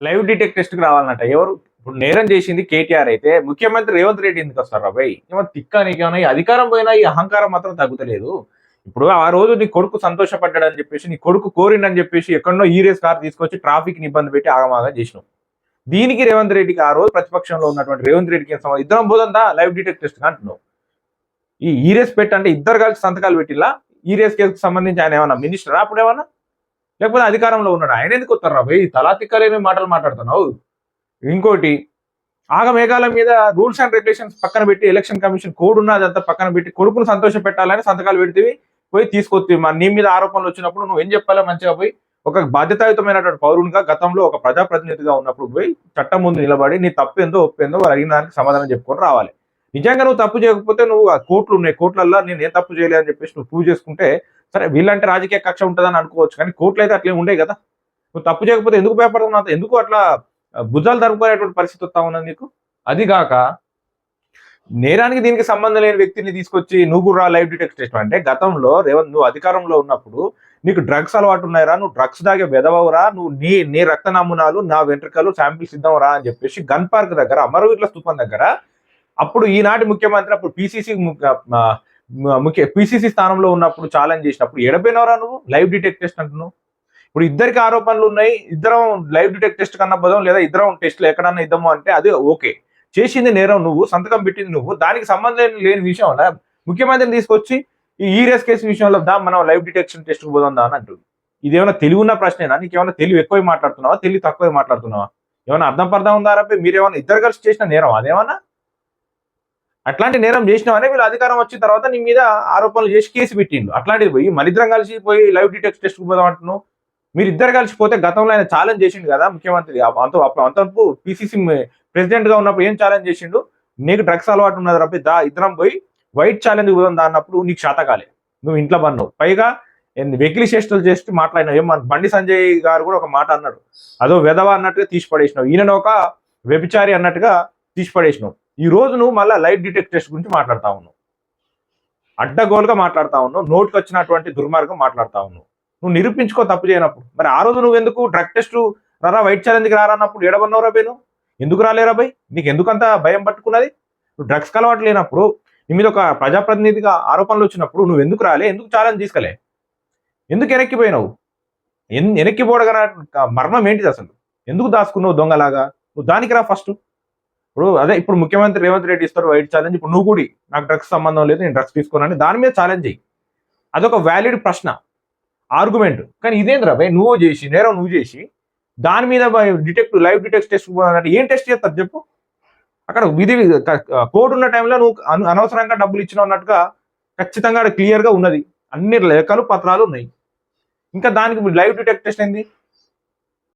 Live detect టెస్ట్‌కి రావాలన్నట. ఎవరు? ఇప్పుడు నేరం చేసింది కేటీఆర్ అయితే ముఖ్యమంత్రి రేవంత్ రెడ్డి ఎందుకు వస్తారు అబ్బాయి? ఏమన్నా తిక్కా నీకేమన్నా? ఈ అధికారం పోయినా ఈ అహంకారం మాత్రం తగ్గుతలేదు. ఇప్పుడు ఆ రోజు నీ కొడుకు సంతోషపడ్డాడని చెప్పేసి, నీ కొడుకు కోరిండని చెప్పేసి ఎక్కడనో ఈరేస్ కార్ తీసుకొచ్చి ట్రాఫిక్‌ని ఇబ్బంది పెట్టి ఆగమాగం చేసినావు. దీనికి రేవంత్ రెడ్డికి ఆ రోజు ప్రతిపక్షంలో ఉన్నటువంటి రేవంత్ రెడ్డికి ఏం సంబంధం? ఇద్దరం పోదాందా లైవ్ డిటెక్ట్ టెస్ట్‌కి అంటున్నావు. ఈ ఈరేస్ పెట్టంటే ఇద్దరు కలిసి సంతకాలు పెట్టిల్లా? ఈరేస్ కేసుకు సంబంధించి ఆయన ఏమన్నా మినిస్టరా అప్పుడేమన్నా? లేకపోతే అధికారంలో ఉన్నాడు. ఆయన ఎందుకు వస్తారా భయ్? తలా తిక్కలేని మాటలు మాట్లాడుతున్నావు. ఇంకోటి ఆగమేఘాల మీద రూల్స్ అండ్ రెగ్యులేషన్స్ పక్కన పెట్టి ఎలక్షన్ కమిషన్ కోడ్ ఉన్నదంతా పక్కన పెట్టి కొడుకును సంతోష పెట్టాలని సంతకాలు పెడితే పోయి తీసుకొచ్చి నీ మీద ఆరోపణలు వచ్చినప్పుడు నువ్వు ఏం చెప్పాలో మంచిగా పోయి ఒక బాధ్యతాయుతమైనటువంటి పౌరునిగా గతంలో ఒక ప్రజాప్రతినిధిగా ఉన్నప్పుడు పోయి చట్టం ముందు నిలబడి నీ తప్పేందో ఒప్పేందో వాళ్ళు అడిగిన దానికి సమాధానం చెప్పుకొని రావాలి. నిజంగా నువ్వు తప్పు చేయకపోతే నువ్వు ఆ కోర్టులు ఉన్నాయి, కోర్టులల్లో నేను ఏం తప్పు చేయలేదు అని చెప్పేసి నువ్వు ప్రూవ్ చేసుకుంటే సరే వీళ్ళంటే రాజకీయ కక్ష ఉంటుందని అనుకోవచ్చు, కానీ కోర్టులు అయితే అట్లే ఉండే కదా. నువ్వు తప్పు చేయకపోతే ఎందుకు భయపడుతున్నావు? ఎందుకు అట్లా భుజాలు జరుపుకునేటువంటి పరిస్థితి వస్తా ఉన్నది నీకు? అదిగాక నేరానికి దీనికి సంబంధం లేని వ్యక్తిని తీసుకొచ్చి నువ్వు కూడా లైవ్ డిటెక్ట్ టెస్ట్ అంటే గతంలో రేవంత్ నువ్వు అధికారంలో ఉన్నప్పుడు నీకు డ్రగ్స్ అలవాటు ఉన్నాయిరా, నువ్వు డ్రగ్స్ దాగే వెదవరా, నువ్వు నీ రక్త నమూనాలు నా వెంట్రుకలు శాంపిల్స్ ఇద్దాంరా అని చెప్పేసి గన్ పార్క్ దగ్గర అమరవీరుల స్థూపం దగ్గర అప్పుడు ఈనాటి ముఖ్యమంత్రి అప్పుడు పిసిసి స్థానంలో ఉన్నప్పుడు ఛాలెంజ్ చేసినప్పుడు ఎడపోయినవరా నువ్వు లైవ్ డిటెక్ట్ టెస్ట్ అంటున్నావు. ఇప్పుడు ఇద్దరికి ఆరోపణలు ఉన్నాయి, ఇద్దరం లైవ్ డిటెక్ట్ టెస్ట్ కన్నా బదం లేదా ఇద్దరం టెస్ట్లు ఎక్కడన్నా ఇద్దాము అంటే అది ఓకే. చేసింది నేరం నువ్వు, సంతకం పెట్టింది నువ్వు, దానికి సంబంధం లేని విషయంలో ముఖ్యమంత్రిని తీసుకొచ్చి ఈ రేస్ కేసు విషయంలో మనం లైవ్ డిటెక్షన్ టెస్ట్కి పోదాం అని అంటుంది. ఇదేమైనా తెలివి ఉన్న ప్రశ్నేనా? నీకేమైనా తెలివి ఎక్కువ మాట్లాడుతున్నావా, తెలివి తక్కువ మాట్లాడుతున్నావా? ఏమైనా అర్థం పర్థం ఉందా? మీరేమన్నా ఇద్దరు కలిసి చేసిన నేరం అదేమన్నా? అట్లాంటి నేరం చేసినావనే వీళ్ళు అధికారం వచ్చిన తర్వాత నీ మీద ఆరోపణలు చేసి కేసు పెట్టిండు. అట్లాంటిది పోయి మనిద్దరం కలిసి పోయి లైవ్ డిటెక్ట్ టెస్ట్కి పోదాం అంటున్నావు. మీరిద్దరు కలిసిపోతే గతంలో ఆయన ఛాలెంజ్ చేసిండు కదా ముఖ్యమంత్రి, అంతవరకు పిసిసి ప్రెసిడెంట్ గా ఉన్నప్పుడు ఏం ఛాలెంజ్ చేసిండు? నీకు డ్రగ్స్ అలవాటు ఉన్నది రబ్బి దా ఇద్దరం పోయి వైట్ ఛాలెంజ్ పోదాం దా అన్నప్పుడు నీకు శాతకాలే, నువ్వు ఇంట్లో పన్నావు. పైగా వెకిలి చేష్టలు చేసి మాట్లాడినావు. ఏమన్నా బండి సంజయ్ గారు కూడా ఒక మాట అన్నాడు, అదో వెధవ అన్నట్టుగా తీసి పడేసినావు, ఈయన ఒక వ్యభిచారి అన్నట్టుగా తీసి పడేసినావు. ఈ రోజు నువ్వు మళ్ళీ లైవ్ డిటెక్ట్ టెస్ట్ గురించి మాట్లాడుతా ఉన్నావు, అడ్డగోలుగా మాట్లాడుతా ఉన్నావు, నోటికి వచ్చినటువంటి దుర్మార్గం మాట్లాడుతా ఉన్నావు. నువ్వు నిరూపించుకో తప్పు చేయనప్పుడు. మరి ఆ రోజు నువ్వు ఎందుకు డ్రగ్ టెస్ట్ రారా వైట్ ఛాలెంజ్కి రారన్నప్పుడు ఏడబన్నావు రాబోయ్? నువ్వు ఎందుకు రాలేరా బై? నీకు ఎందుకంత భయం పట్టుకున్నది? నువ్వు డ్రగ్స్ అలవాటు లేనప్పుడు, నీ మీద ఒక ప్రజాప్రతినిధిగా ఆరోపణలు వచ్చినప్పుడు నువ్వు ఎందుకు రాలే? ఎందుకు ఛాలెంజ్ తీసుకోలే? ఎందుకు వెనక్కిపోయినావు? వెనక్కిపోవడం మర్మం ఏంటిది అసలు? ఎందుకు దాచుకున్నావు దొంగలాగా? నువ్వు దానికి రా ఫస్ట్. ఇప్పుడు ముఖ్యమంత్రి రేవంత్ రెడ్డి ఇస్తాడు వైట్ ఛాలెంజ్, ఇప్పుడు నువ్వు కూడా నాకు డ్రగ్స్ సంబంధం లేదు, నేను డ్రగ్స్ తీసుకోనని దాని మీద ఛాలెంజ్ చేయి. అదొక వ్యాలిడ్ ప్రశ్న, ఆర్గ్యుమెంట్. కానీ ఇదేంద్రా భయ్, నువ్వు చేసి నేరం నువ్వు చేసి దాని మీద లైవ్ డిటెక్ట్ టెస్ట్ పోవాలంటే ఏం టెస్ట్ చేస్తారు చెప్పు? అక్కడ విధి కోడ్ ఉన్న టైంలో నువ్వు అనవసరంగా డబ్బులు ఇచ్చినావు అన్నట్టుగా ఖచ్చితంగా క్లియర్ గా ఉన్నది, అన్ని లెక్కలు పత్రాలు ఉన్నాయి. ఇంకా దానికి లైవ్ డిటెక్ట్ టెస్ట్ ఏంది?